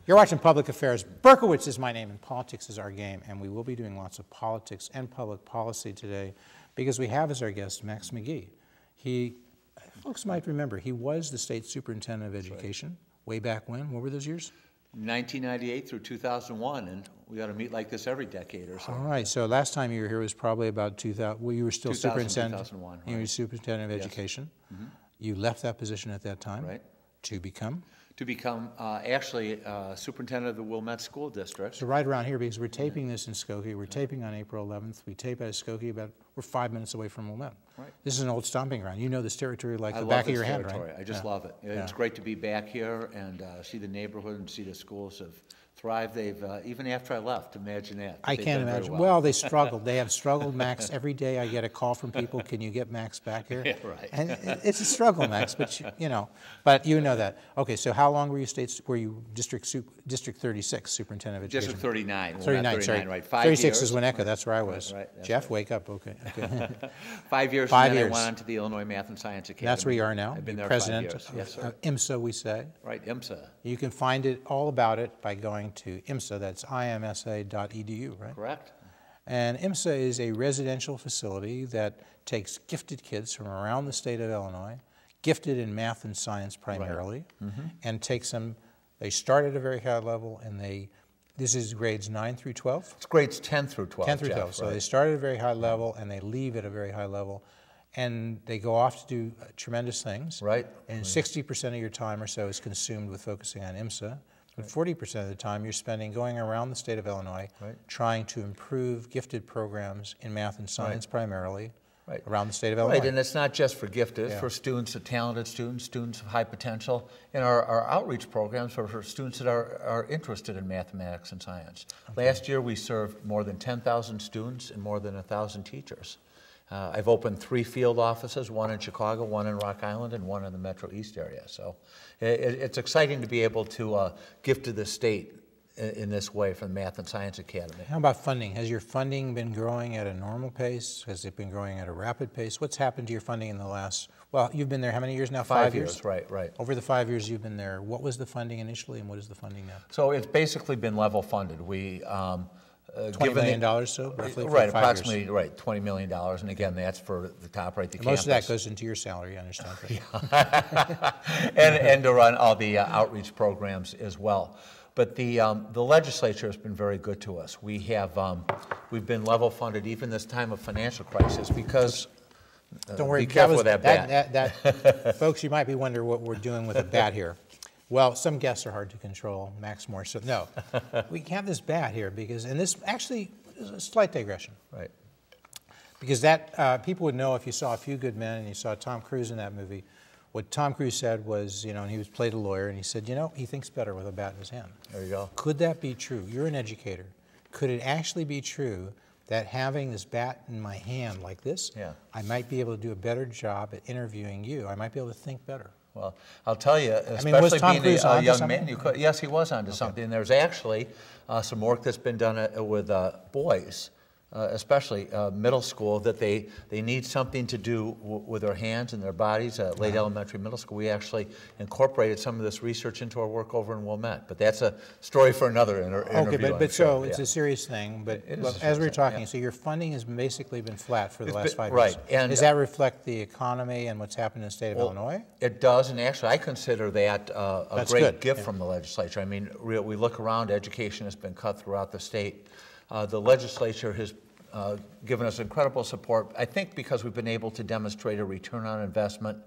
You're watching Public Affairs. Berkowitz is my name, and politics is our game. And we will be doing lots of politics and public policy today because we have as our guest Max McGee. Folks might remember, he was the state superintendent of education way back when. What were those years? 1998 through 2001, and we ought to meet like this every decade or so. All right, so last time you were here was probably about 2000. Well, you were still 2000, superintendent. 2001, right. You were superintendent of Yes. education. Mm-hmm. You left that position at that time. Right. To become? To become actually superintendent of the Wilmette School District. So right around here, because we're taping this in Skokie, we're taping on April 11th. We tape out of Skokie we're 5 minutes away from Wilmette. Right. This is an old stomping ground. You know this territory like the back of your hand, right? I just love it. It's great to be back here and see the neighborhood and see the schools have thrived. They've, even after I left, imagine that. I can't imagine. Well, they struggled. They have struggled, Max. Every day I get a call from people, can you get Max back here? Yeah, right. And it's a struggle, Max, but you know that. Okay, so how long were you District 36 superintendent of education? District 39. 39, sorry. Right. 5 36 years. is Winnetka, that's where I was. Right, Jeff, wake up, okay. 5 years, 5 and then years. I went on to the Illinois Math and Science Academy. That's where you are now. I've been there President 5 years. Yes, sir. IMSA, we say. Right, IMSA. You can find it all about it by going to IMSA, that's imsa.edu, right? Correct. And IMSA is a residential facility that takes gifted kids from around the state of Illinois, gifted in math and science primarily, and takes them, they start at a very high level, and this is grades 9 through 12? It's grades 10 through 12, 10 through 12, Jeff, so right. they start at a very high level, and they leave at a very high level, and they go off to do tremendous things. Right. And 60% of your time or so is consumed with focusing on IMSA. But 40% of the time you're spending going around the state of Illinois trying to improve gifted programs in math and science primarily around the state of Illinois. Right, and it's not just for gifted, it's for students, talented students, students of high potential, and our outreach programs for students that are interested in mathematics and science. Last year we served more than 10,000 students and more than 1,000 teachers. I've opened 3 field offices, one in Chicago, one in Rock Island, and one in the Metro East area. So it's exciting to be able to give to the state in this way from the Math and Science Academy. How about funding? Has your funding been growing at a normal pace? Has it been growing at a rapid pace? What's happened to your funding in the last, well, you've been there how many years now? 5 years? Right. Over the 5 years you've been there, what was the funding initially and what is the funding now? So it's basically been level funded. We $20 million, so roughly for 5 years. Approximately, right, $20 million, and again, that's for the top right, the campus. Most of that goes into your salary, I understand. and to run all the outreach programs as well. But the legislature has been very good to us. We have we've been level funded even this time of financial crisis because. Don't worry, be careful with that bat. Folks, you might be wondering what we're doing with a bat here. Well, some guests are hard to control, Max more so. No, we have this bat here because, and this actually is a slight digression. Right. Because that, people would know if you saw A Few Good Men and you saw Tom Cruise in that movie, what Tom Cruise said was, and he played a lawyer, and he said, he thinks better with a bat in his hand. There you go. Could that be true? You're an educator. Could it actually be true that having this bat in my hand like this, I might be able to do a better job at interviewing you? I might be able to think better. Well, I'll tell you, especially was Tom being Cruise a young something? man, yes, he was onto something. There's actually some work that's been done with boys, especially middle school, that they need something to do with their hands and their bodies. Late elementary, middle school, we actually incorporated some of this research into our work over in Wilmette. But that's a story for another interview. Okay, but so it's a serious thing. But as we were talking, so your funding has basically been flat for the last 5 years. Right. And does that reflect the economy and what's happened in the state of Illinois? It does, and actually I consider that a great gift from the legislature. I mean, we look around, education has been cut throughout the state. The legislature has given us incredible support, I think because we've been able to demonstrate a return on investment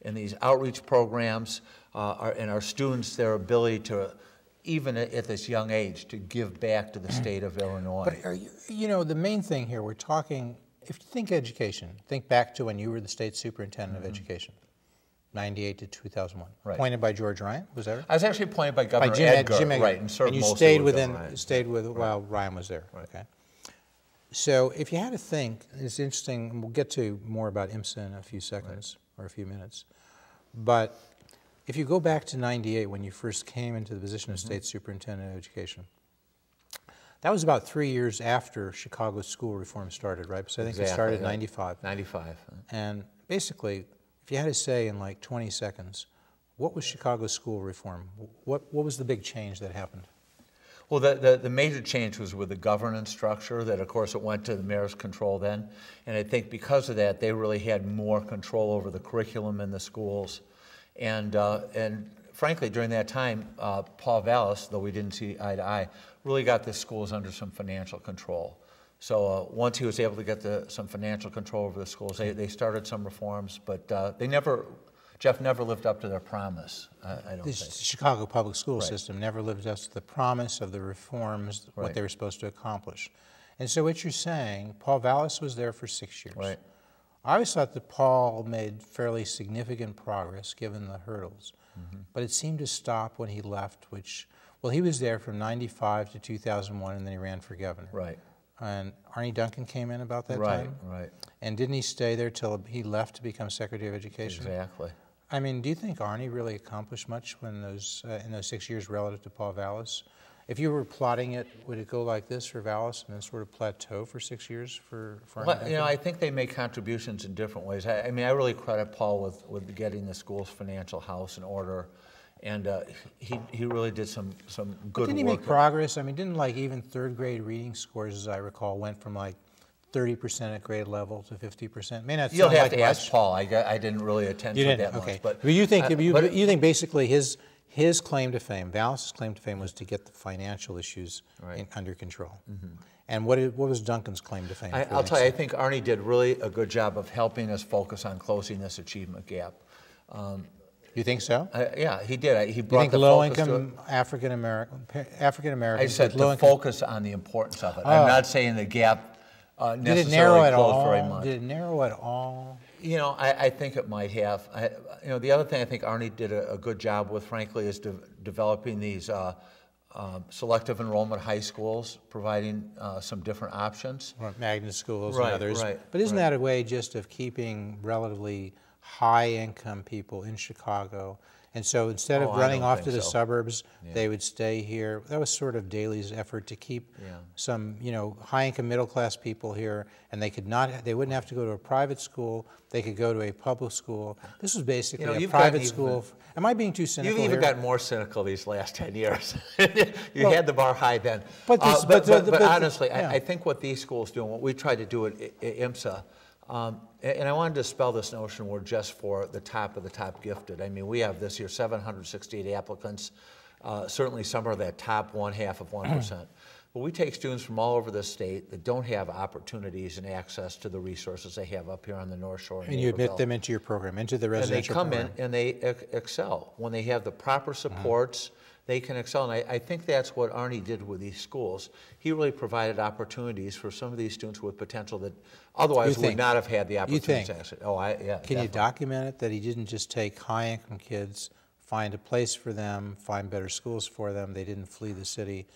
in these outreach programs and our students, their ability to, even at this young age, to give back to the state of Illinois. But are you, the main thing here, we're talking, if you think education, think back to when you were the state superintendent of education. 98 to 2001. Right. Appointed by George Ryan, was that right? I was actually appointed by Governor Jim Edgar, Edgar. right, and served you mostly stayed with within, Governor Ryan. stayed with while Ryan was there. Right. Okay. So if you had to think, it's interesting, and we'll get to more about IMSA in a few seconds or a few minutes, but if you go back to 98 when you first came into the position of State Superintendent of Education, that was about 3 years after Chicago's school reform started, right? So I think it started in 95. 95. And basically, if you had to say in like 20 seconds, what was Chicago's school reform? What was the big change that happened? Well, the major change was with the governance structure that, of course, it went to the mayor's control then. And I think because of that, they really had more control over the curriculum in the schools. And frankly, during that time, Paul Vallis, though we didn't see eye to eye, really got the schools under some financial control. So once he was able to get some financial control over the schools, they started some reforms, but Jeff never lived up to their promise, I don't think. The Chicago public school system never lived up to the promise of the reforms, what they were supposed to accomplish. And so what you're saying, Paul Vallis was there for 6 years. Right. I always thought that Paul made fairly significant progress given the hurdles, but it seemed to stop when he left, well, he was there from 95 to 2001, and then he ran for governor. Right. And Arnie Duncan came in about that Right, time? right. And didn't he stay there till he left to become Secretary of Education? Exactly. I mean, do you think Arnie really accomplished much when in those 6 years relative to Paul Vallis? If you were plotting it, would it go like this for Vallis and then sort of plateau for 6 years for Arnie Duncan? You know, I think they make contributions in different ways. I mean, I really credit Paul with getting the school's financial house in order, and he really did some good work. Didn't he make progress? I mean, didn't like even third grade reading scores, as I recall, went from like 30% at grade level to 50%? May not You'll sound have like to ask Paul. I didn't really attend to that much. But you think you think basically his claim to fame, Vallis's claim to fame, was to get the financial issues under control. And what was Duncan's claim to fame? I'll tell you, I think Arnie did really a good job of helping us focus on closing this achievement gap. You think so? Yeah, he did. He brought you think the low-income African Americans I said to focus on the importance of it. I'm not saying the gap necessarily closed very much. Did it narrow at all? You know, I think it might have. You know, the other thing I think Arnie did a good job with, frankly, is developing these selective enrollment high schools, providing some different options. Magnet schools and others. But isn't that a way just of keeping relatively high-income people in Chicago? And so instead of running off to the suburbs, they would stay here. That was sort of Daley's effort to keep some, high-income, middle-class people here, and they wouldn't have to go to a private school. They could go to a public school. This was basically a private school. Am I being too cynical You've even here? gotten more cynical these last 10 years. You had the bar high then. But honestly, I think what these schools do, and what we tried to do at IMSA, and I wanted to dispel this notion we're just for the top of the top gifted. I mean, we have this year 768 applicants. Certainly some are that top 0.5%. But we take students from all over the state that don't have opportunities and access to the resources they have up here on the North Shore. And you admit them into your program, into the residential program. And they come in and they excel. When they have the proper supports, they can excel. And I think that's what Arnie did with these schools. He really provided opportunities for some of these students with potential that otherwise would not have had the opportunities to access. Oh, yeah. Can definitely. you document it that he didn't just take high-income kids, find a place for them, find better schools for them, they didn't flee the city?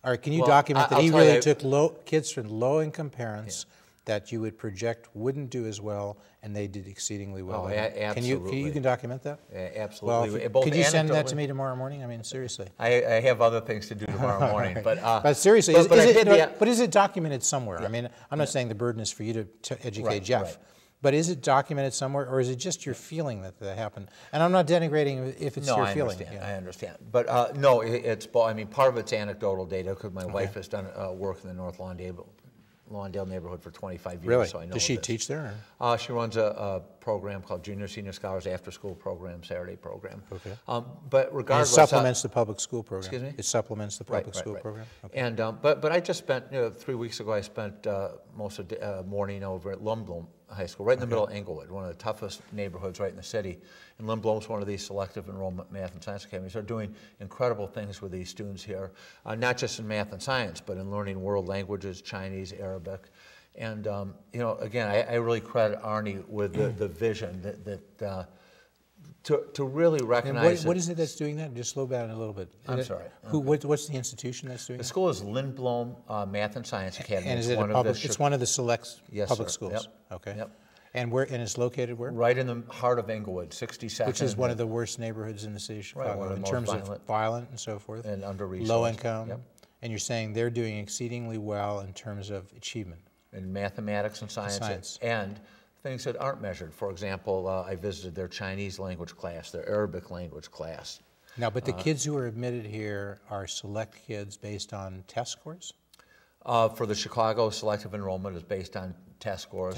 Or can you document that he really took kids from low-income parents that you would project wouldn't do as well, and they did exceedingly well? Absolutely. You can document that? Absolutely. Well, can you send that to me tomorrow morning? I mean, seriously. I have other things to do tomorrow morning. But seriously, is it documented somewhere? I mean, I'm not saying the burden is for you to educate Jeff. But is it documented somewhere, or is it just your feeling that happened? And I'm not denigrating if it's your feeling. I understand. But no, it's. I mean, part of it's anecdotal data because my wife has done work in the North Lawndale neighborhood for 25 years. Really? So I know Does she teach there? She runs a program called Junior Senior Scholars After School Program, Saturday program. Okay. But regardless, and it supplements the public school program. Excuse me? It supplements the public school program. Okay. And but I just spent 3 weeks ago. I spent most of the morning over at Lundblom High School, right in the middle of Englewood, one of the toughest neighborhoods right in the city. And Lundblom's one of these selective enrollment math and science academies. They're doing incredible things with these students here, not just in math and science, but in learning world languages, Chinese, Arabic. And again, I really credit Arnie with the vision that to really recognize. And what is it that's doing that? Just slow down a little bit. I'm sorry. What's the institution that's doing The that? school is Lindblom Math and Science Academy. And is it it's one of the select public schools? Yep. Okay. Yep. And it's located where? Right in the heart of Englewood, 62nd. Which is one of the worst neighborhoods in the city of Chicago in terms of violent and so forth. And under-resourced. Low income. Yep. And you're saying they're doing exceedingly well in terms of achievement. In mathematics and science. And things that aren't measured. For example, I visited their Chinese language class, their Arabic language class. Now, but the kids who are admitted here are select kids based on test scores? For the Chicago selective enrollment is based on test scores.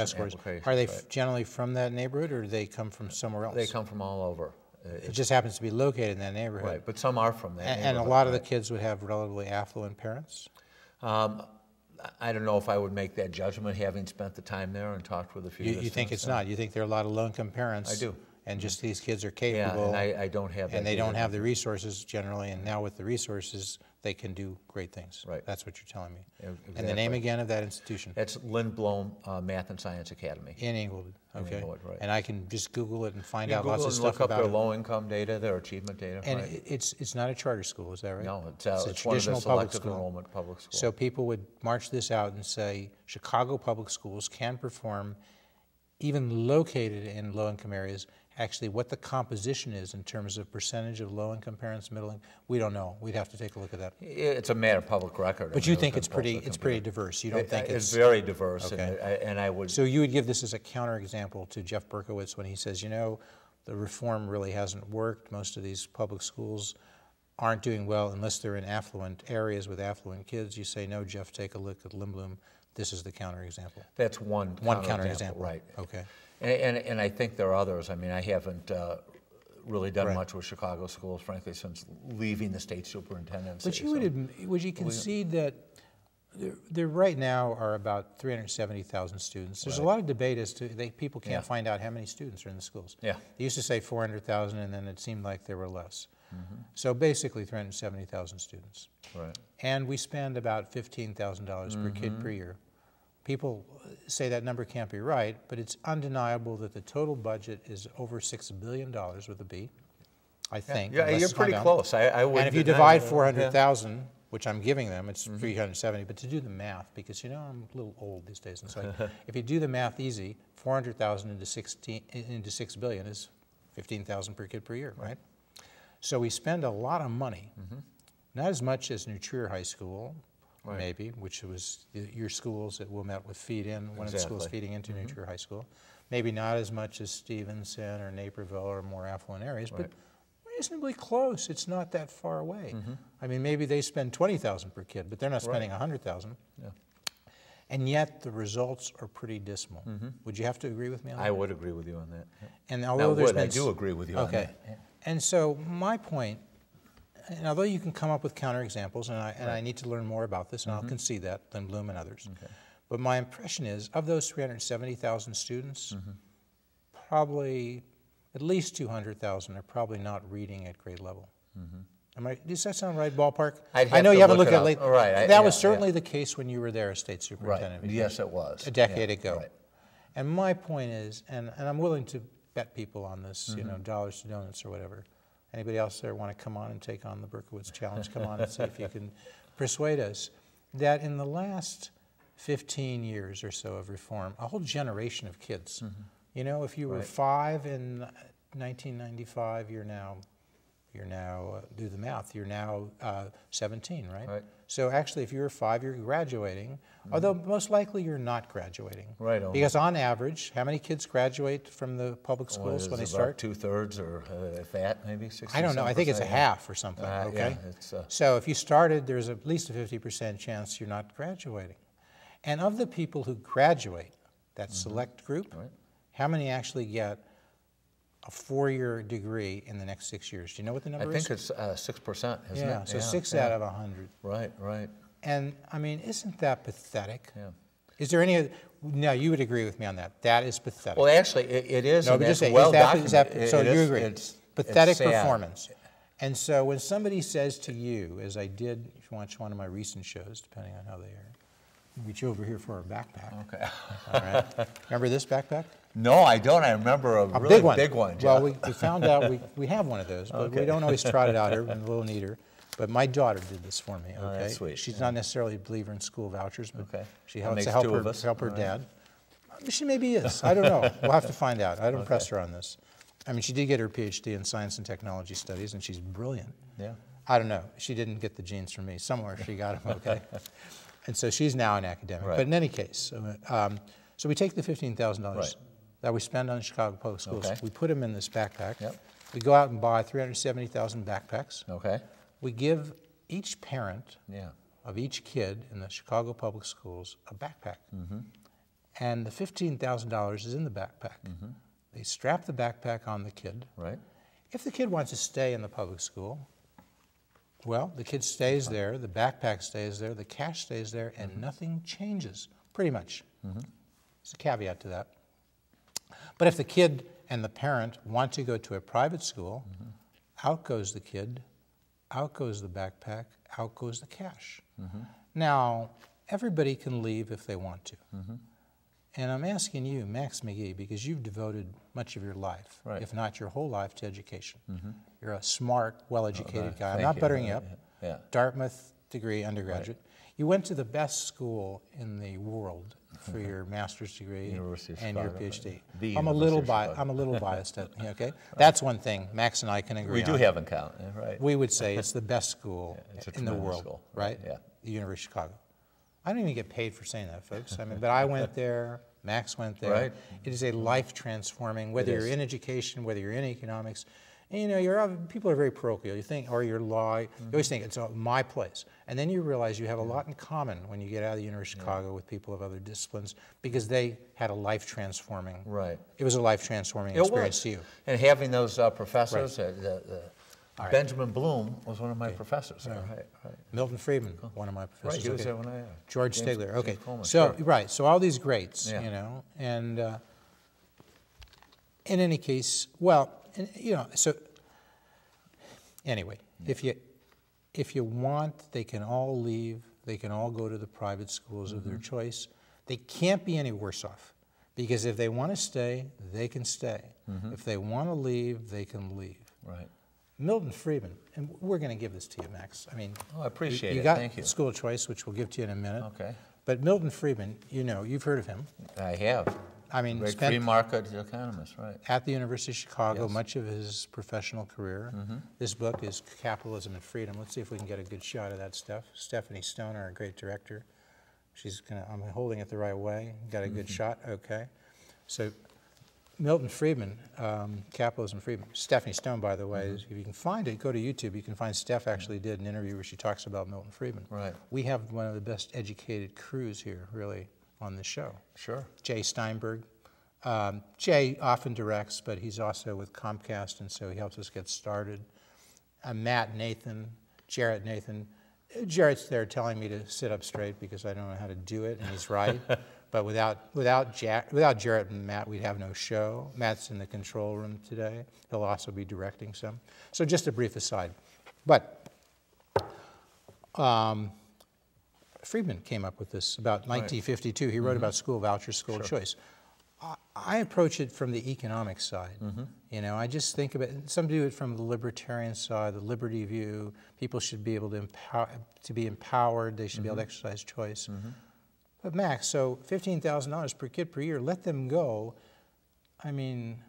Are they generally from that neighborhood, or do they come from somewhere else? They come from all over. It just happens to be located in that neighborhood. Right, but some are from that neighborhood. And a lot of the kids would have relatively affluent parents? I don't know if I would make that judgment, having spent the time there and talked with a few. You think it's not? You think there are a lot of low-income parents? I do. And just these kids are capable. Yeah, and I don't have that. And they don't have the resources generally, and now with the resources, they can do great things. Right. That's what you're telling me. Exactly. And the name again of that institution? It's Lindblom Math and Science Academy. In Englewood, okay. Inglewood, right. And I can just Google it and find out Google lots of stuff look about up it. their low-income data, their achievement data. And right. it's not a charter school, is that right? No, it's a one of the traditional public selective school. enrollment public schools. So people would march this out and say Chicago public schools can perform, even located in low-income areas, actually what the composition is in terms of percentage of low-income parents, middle-income, we don't know. We'd have to take a look at that. It's a matter of public record. But you think it's pretty diverse. You don't think it's very diverse. Okay. And I would. So you would give this as a counterexample to Jeff Berkowitz when he says, you know, the reform really hasn't worked. Most of these public schools aren't doing well unless they're in affluent areas with affluent kids. You say, no, Jeff, take a look at Lindblom. This is the counterexample. That's one counterexample. Right. Okay. And I think there are others. I mean, I haven't really done much with Chicago schools, frankly, since leaving the state superintendency. But you would you concede that there right now are about 370,000 students. There's a lot of debate as to people can't find out how many students are in the schools. Yeah. They used to say 400,000, and then it seemed like there were less. So basically 370,000 students. Right. And we spend about $15,000 per kid per year. People say that number can't be right, but it's undeniable that the total budget is over $6 billion with a B, I think. Yeah, you're pretty close. I would. And if you divide 400,000, which I'm giving them, it's 370. But to do the math, because you know I'm a little old these days, and so if you do the math easy, 400,000 into 6 billion is 15,000 per kid per year, right? So we spend a lot of money, not as much as New Trier High School. Right. Maybe, which was your schools that Wilmette would feed in, one of the schools feeding into New Trier High School. Maybe not as much as Stevenson or Naperville or more affluent areas, but reasonably close. It's not that far away. I mean, maybe they spend 20,000 per kid, but they're not spending 100,000. Yeah. And yet the results are pretty dismal. Would you have to agree with me on that? I would agree with you on that. Yeah. And although I do agree with you on that. Okay. And so my point, and although you can come up with counterexamples, and I need to learn more about this, and I'll concede that, Lindblom and others. Okay. But my impression is, of those 370,000 students, probably at least 200,000 are probably not reading at grade level. Does that sound right, ballpark? I know you haven't looked at it lately. Right. That was certainly the case when you were there as state superintendent. Right. Yes, it was. A decade ago. Right. And my point is, and I'm willing to bet people on this, you know, dollars to donuts or whatever. Anybody else there want to come on and take on the Berkowitz challenge? Come on and see if you can persuade us that in the last 15 years or so of reform, a whole generation of kids, you know, if you were 5 in 1995, you're now, do the math, you're now 17, right? So actually, if you were 5, you're graduating, although most likely you're not graduating. Right. Because on average, how many kids graduate from the public schools when they start? 2/3 or if that, maybe 60%. I don't know. I think it's a half or something, okay? Yeah, so if you started, there's at least a 50% chance you're not graduating. And of the people who graduate, that select group, how many actually get a 4-year degree in the next 6 years? Do you know what the number is? I think it's 6%, isn't it? Yeah, so 6 out of 100. Right. And, I mean, isn't that pathetic? Yeah. Is there any other, no, you would agree with me on that. That is pathetic. Well, actually, it is, no, and but that's just say, well documented. So you agree. It's pathetic sad. performance. And so when somebody says to you, as I did if you watch one of my recent shows, depending on how they are, Reach over here for our backpack. Okay. All right. Remember this backpack? No, I don't. I remember a really big one. Well, we found out we have one of those, but we don't always trot it out here. We're a little neater. But my daughter did this for me. Okay. Oh, that's sweet. She's not necessarily a believer in school vouchers, but she That helps makes to help two of us. help her All dad. She maybe is. I don't know. We'll have to find out. I don't press her on this. I mean, she did get her PhD in science and technology studies, and she's brilliant. Yeah. I don't know. She didn't get the genes from me. Somewhere she got them, okay? And so she's now an academic. Right. But in any case, so we take the $15,000 that we spend on the Chicago Public Schools. Okay. We put them in this backpack. Yep. We go out and buy 370,000 backpacks. Okay. We give each parent Yeah. of each kid in the Chicago Public Schools a backpack. And the $15,000 is in the backpack. They strap the backpack on the kid. Right. If the kid wants to stay in the public school, well, the kid stays there, the backpack stays there, the cash stays there, and nothing changes, pretty much. There's a caveat to that. But if the kid and the parent want to go to a private school, out goes the kid, out goes the backpack, out goes the cash. Now, everybody can leave if they want to. And I'm asking you, Max McGee, because you've devoted much of your life, if not your whole life, to education. You're a smart, well-educated guy. I'm not buttering you up. Dartmouth degree, undergraduate. You went to the best school in the world for your master's degree and your PhD. I'm a little biased, okay? That's one thing Max and I can agree on. We do have in common, right? We would say it's the best school in the world, school. right? Yeah. The University of Chicago. I don't even get paid for saying that, folks. I mean, but I went there, Max went there. Right. It is a life-transforming, whether you're in education, whether you're in economics, and you know, people are very parochial. You think, or your law, you always think it's my place. And then you realize you have a lot in common when you get out of the University of Chicago with people of other disciplines because they had a life-transforming, it was a life-transforming experience to you. And having those professors, Benjamin Bloom was one of my professors. Milton Friedman, one of my professors. He was there when I George Stigler. Okay, Coleman, so so all these greats, you know, and in any case, well, you know, so anyway, if you want, they can all leave. They can all go to the private schools of their choice. They can't be any worse off because if they want to stay, they can stay. If they want to leave, they can leave. Right. Milton Friedman, and we're going to give this to you, Max. I mean, I appreciate it. Got Thank you. School of Choice, which we'll give to you in a minute. Okay. But Milton Friedman, you know, you've heard of him. I have. I mean, Great spent free market economist, right? At the University of Chicago, much of his professional career. This book is Capitalism and Freedom. Let's see if we can get a good shot of that stuff. Stephanie Stone, our great director, I'm holding it the right way. Got a good shot? Okay. So Milton Friedman, Capitalism and Freedom. Stephanie Stone, by the way, if you can find it, go to YouTube. You can find Steph actually did an interview where she talks about Milton Friedman. Right. We have one of the best educated crews here, really, on the show. Sure. Jay Steinberg. Jay often directs, but he's also with Comcast, and so he helps us get started. Matt Nathan, Jarrett Nathan. Jarrett's there telling me to sit up straight because I don't know how to do it, and he's right. But without Jarrett and Matt, we'd have no show. Matt's in the control room today. He'll also be directing some. So just a brief aside. But Friedman came up with this about 1952. He wrote about school vouchers, school choice. I approach it from the economic side. You know, I just think of it, some do it from the libertarian side, the liberty view. People should be able to be empowered. They should be able to exercise choice. But Max, so $15,000 per kid per year, let them go. I mean,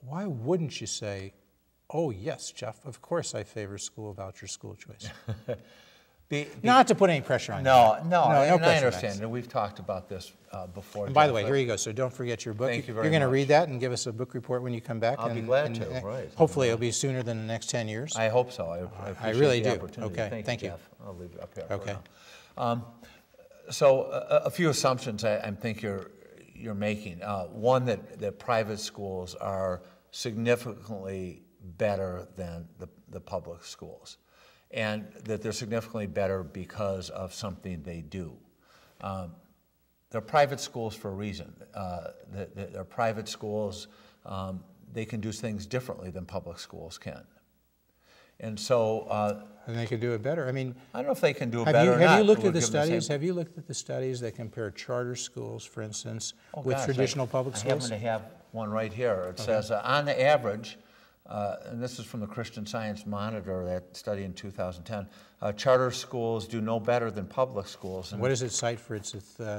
why wouldn't you say, oh yes, Jeff, of course I favor school voucher, school choice? Not to put any pressure on you. No, no pressure, I understand. And we've talked about this before. And by the way, here you go. So don't forget your book. Thank you very You're going to much. read that and give us a book report when you come back. I'll be glad to, right. Hopefully it'll be sooner than the next 10 years. I hope so. I appreciate really the do. opportunity. Okay, thank you. Jeff. I'll leave it up here Okay. for now. So a few assumptions I think you're making. One, that private schools are significantly better than the public schools, and that they're significantly better because of something they do. They're private schools for a reason. They're private schools. They can do things differently than public schools can. And so... and they could do it better. I mean, I don't know if they can do it better or not. Have you looked at the studies? Have you looked at the studies that compare charter schools, for instance, with traditional public schools? I happen to have one right here. It says, on the average, and this is from the Christian Science Monitor, that study in 2010, charter schools do no better than public schools. And what does it cite for its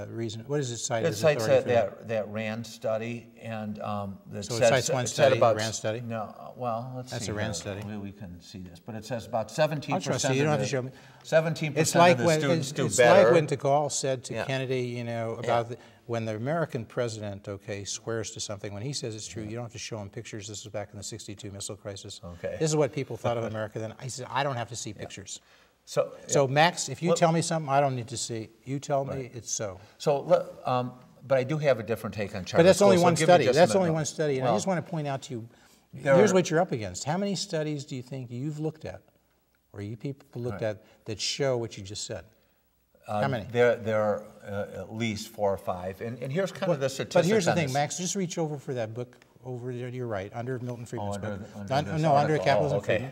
reason? What does it cite it as authority cites for that? that RAND study, and that so says, it cites one study, about, RAND study? No, well, let's see. That's a RAND study. We can see this, but it says about 17%. I'll trust you. You don't have to show me. 17% it's like of the students do it's better. It's like when de Gaulle said to Kennedy, you know, about when the American president, swears to something, when he says it's true, you don't have to show him pictures. This was back in the '62 missile crisis. Okay. This is what people thought of America then. I said, I don't have to see pictures. So Max, if you tell me something I don't need to see, you tell me it's so. So, but I do have a different take on charter. But that's schools, only one study. That's only one study. study. And I just want to point out to you, here's what you're up against. How many studies do you think you've looked at, or you people looked at, that show what you just said? How many? There are at least 4 or 5. And here's kind of the statistics. But here's the on thing, this. Max, just reach over for that book over there to your right, under Milton Friedman's book. Under Capitalism Friedman.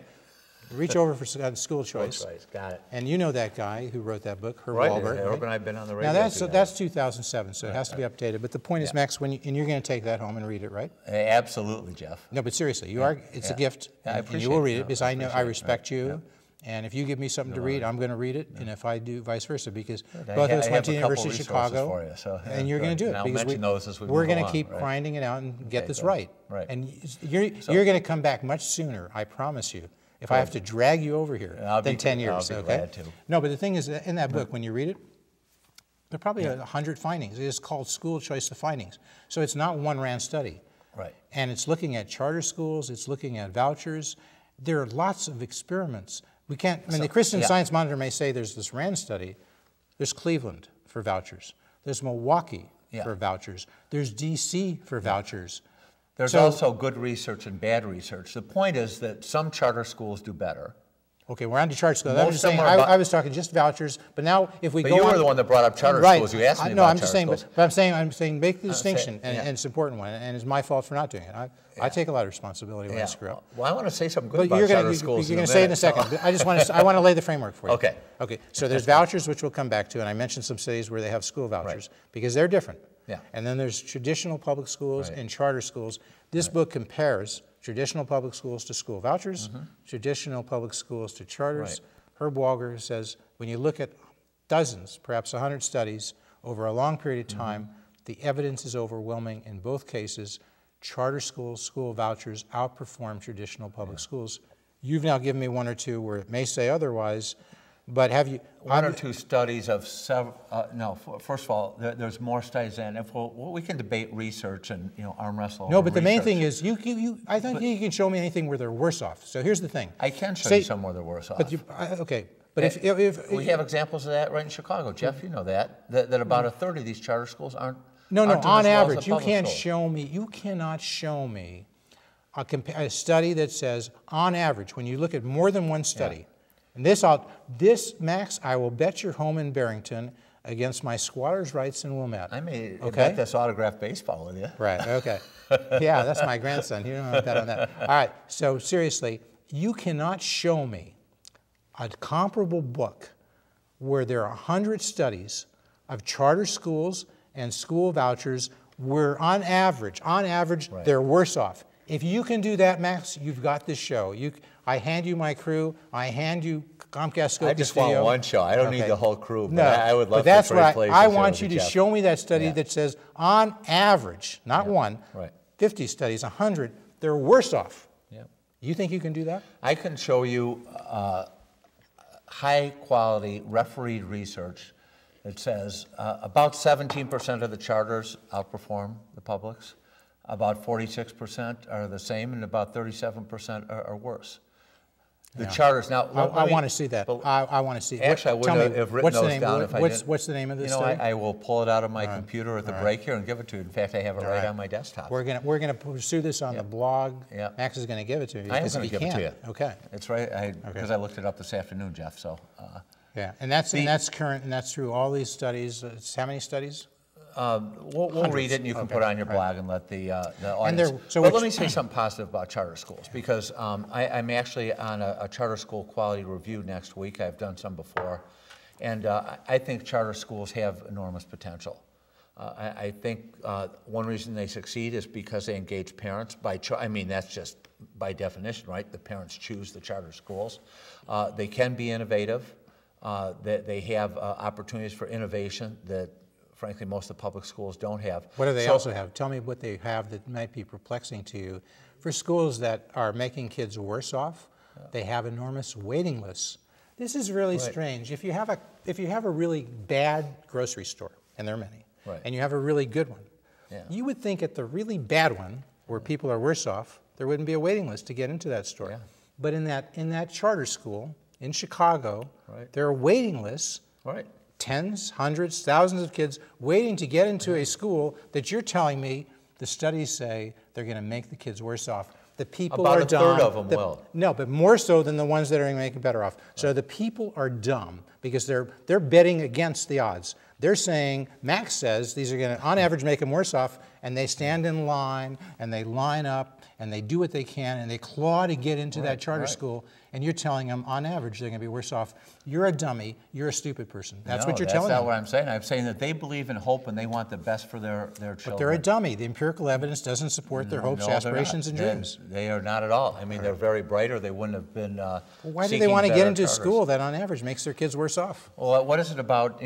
Reach over for school choice. Got it. And you know that guy who wrote that book, Herb Right, Walbert. Herb and I have been on the radio. Now that's 2007, so it has to be updated. But the point is, Max, and you're going to take that home and read it, right? Absolutely, Jeff. No, but seriously, it's a gift, and you will read it because I know I respect you. And if you give me something to read, I'm going to read it. And if I do, vice versa, because both of us went to the University of Chicago, and you're going to do it because we're going to keep grinding it out and get this right. And you're going to come back much sooner, I promise you, if I have to drag you over here than 10 years. I'll be glad to. No, but the thing is, in that book, when you read it, there are probably 100 findings. It is called School Choice of Findings. So it's not one RAND study. Right. And it's looking at charter schools, it's looking at vouchers. There are lots of experiments. We can't, I mean, the Christian Science Monitor may say there's this RAND study. There's Cleveland for vouchers. There's Milwaukee for vouchers. There's DC for vouchers. There's also good research and bad research. The point is that some charter schools do better. Okay, we're on to charter schools. I was talking just vouchers, but now if we go on... But you were the one that brought up charter schools. You asked me about charter schools. But I'm saying make the distinction, and it's an important one, and it's my fault for not doing it. I take a lot of responsibility when I screw up. Well, I want to say something good about charter schools. You're going to say it in a second. I want to lay the framework for you. Okay. Okay, so there's vouchers, which we'll come back to, and I mentioned some cities where they have school vouchers, because they're different. Yeah. And then there's traditional public schools and charter schools. This book compares traditional public schools to school vouchers, traditional public schools to charters. Herb Walger says when you look at dozens, perhaps 100 studies over a long period of time, the evidence is overwhelming in both cases. Charter schools, school vouchers outperform traditional public schools. You've now given me one or two where it may say otherwise, but have you... One or two studies of several, no, first of all, there's more studies than, we can debate research and, arm wrestle. No, but the main thing is, I think you can show me anything where they're worse off. So here's the thing. I can show you some where they're worse off. Okay, but if we have examples of that right in Chicago. Jeff, you know that about a third of these charter schools aren't. No, on average, you cannot show me a study that says, on average, when you look at more than one study, and this, Max, I will bet your home in Barrington against my squatters' rights in Wilmette. I may bet this autographed baseball with you. Right, okay. Yeah, that's my grandson. You don't have to bet on that. All right, so seriously, you cannot show me a comparable book where there are 100 studies of charter schools and school vouchers where on average, they're worse off. If you can do that, Max, you've got this show. I hand you my crew. I hand you Comcast Scope. I just want one show. I don't need the whole crew. But no, I would love but that's to what place I want you to show me that study that says, on average, not one, 50 studies, 100, they're worse off. You think you can do that? I can show you high-quality refereed research that says about 17% of the charters outperform the publics. About 46% are the same, and about 37% are worse. The charters now. I want to see that. I want to see. Actually, I wouldn't have written those down if I didn't. What's the name of this study? I will pull it out of my computer at the break here and give it to you. In fact, I have it right on my desktop. We're gonna pursue this on the blog. Max is gonna give it to you. I am going to give it to you. Okay. It's right because I looked it up this afternoon, Jeff. So. And that's current, and that's through all these studies. How many studies? we'll read it, and you can put it on your blog and let the audience. But let me say something positive about charter schools, because I'm actually on a charter school quality review next week. I've done some before, and I think charter schools have enormous potential. I think one reason they succeed is because they engage parents I mean, that's just by definition, right? The parents choose the charter schools. They can be innovative. They have opportunities for innovation that, frankly, most of the public schools don't have. What do they also have? Tell me what they have that might be perplexing to you. For schools that are making kids worse off, they have enormous waiting lists. This is really strange. If you have a really bad grocery store, and there are many, and you have a really good one, you would think at the really bad one, where people are worse off, there wouldn't be a waiting list to get into that store. But in that charter school in Chicago, there are waiting lists, tens, hundreds, thousands of kids waiting to get into a school that you're telling me the studies say they're going to make the kids worse off. The people are dumb. About a third of them will. No, but more so than the ones that are going to make it better off. So the people are dumb because they're betting against the odds. They're saying, Max says these are going to, on average, make them worse off, and they stand in line, and they line up, and they do what they can, and they claw to get into that charter school, and you're telling them, on average, they're going to be worse off. You're a dummy. You're a stupid person. That's what you're telling them. That's not what I'm saying. I'm saying that they believe in hope, and they want the best for their children. But they're a dummy. The empirical evidence doesn't support their hopes, aspirations, and dreams. They are not at all. I mean, they're very bright, or they wouldn't have been why do they want to get into a school that, on average, makes their kids worse off? Well, what is it about,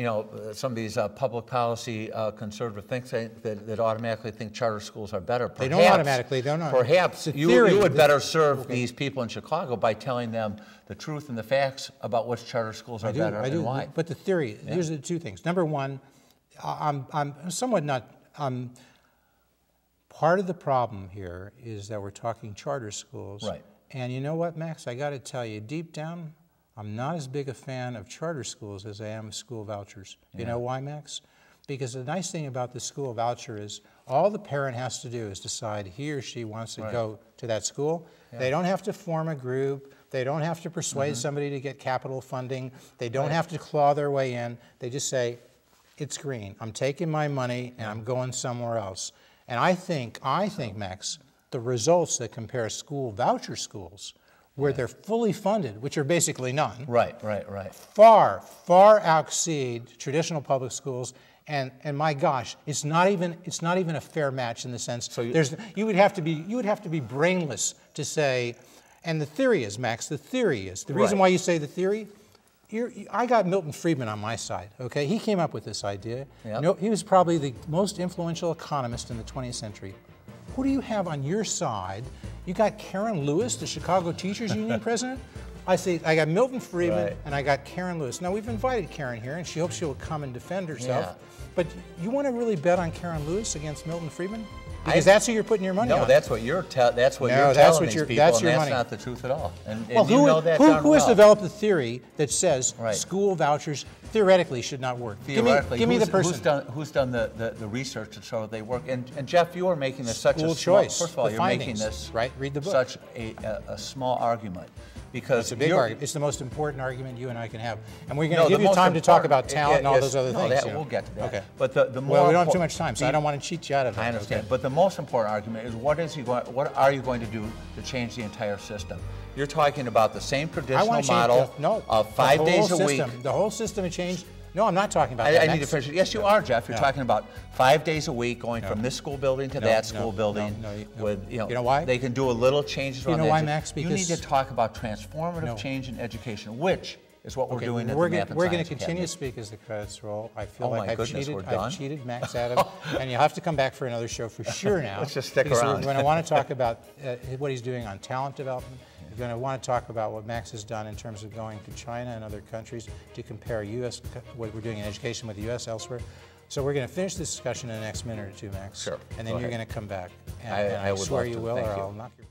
some of these public policy conservative think tanks that automatically think charter schools are better? Perhaps, they don't automatically. Perhaps you would better serve these people in Chicago by telling them the truth and the facts about which charter schools are better and why. But the theory, here's the two things. Number one, I'm somewhat not, part of the problem here is that we're talking charter schools. Right. And you know what, Max? I got to tell you, deep down, I'm not as big a fan of charter schools as I am of school vouchers. You know why, Max? Because the nice thing about the school voucher is all the parent has to do is decide he or she wants to go to that school. They don't have to form a group. They don't have to persuade somebody to get capital funding. They don't have to claw their way in. They just say, it's green. I'm taking my money and I'm going somewhere else. And I think, Max, the results that compare school voucher schools, where they're fully funded, which are basically none, far, far exceed traditional public schools. And my gosh, it's not even a fair match in the sense you would have to be brainless to say. And the theory is, Max, the reason why you say the theory, I got Milton Friedman on my side, okay? He came up with this idea. He was probably the most influential economist in the 20th century. Who do you have on your side? You got Karen Lewis, the Chicago Teachers Union president? I got Milton Friedman and I got Karen Lewis. Now, we've invited Karen here, and she hopes she'll come and defend herself. But you want to really bet on Karen Lewis against Milton Friedman? Because that's who you're putting your money on. No, that's what you're telling these people, and that's not the truth at all. And who has developed the theory that says school vouchers theoretically should not work? Theoretically, give me the person. Who's done the research to show that they work? And Jeff, you are making this such a choice. First of all, you're making this read the book. Such a small argument. Because it's a big argument. It's the most important argument you and I can have. And we're going to give you time to talk about talent and all those other things. We'll get to that. Okay. But the more we don't have too much time, so I don't want to cheat you out of it. I understand. But the most important argument is what are you going to do to change the entire system? You're talking about the same traditional model of 5 days a week. The whole system has changed. No, I'm not talking about that. I need to finish it. Yes, you are, Jeff. You're talking about 5 days a week going from this school building to that school building. With you know why? They can do a little changes around that. You know why, Max? Because you need to talk about transformative change in education, which is what we're doing at the Math and Science We're going to continue to speak as the credits roll. I feel like I've cheated Max Adam, and you'll have to come back for another show for sure now. Let's just stick around. We're going to want to talk about what he's doing on talent development. We're going to want to talk about what Max has done in terms of going to China and other countries to compare what we're doing in education with the U.S. elsewhere. So we're going to finish this discussion in the next minute or two, Max. Sure. And then you're going to come back. And I would swear love you to. will, Thank or you. I'll knock your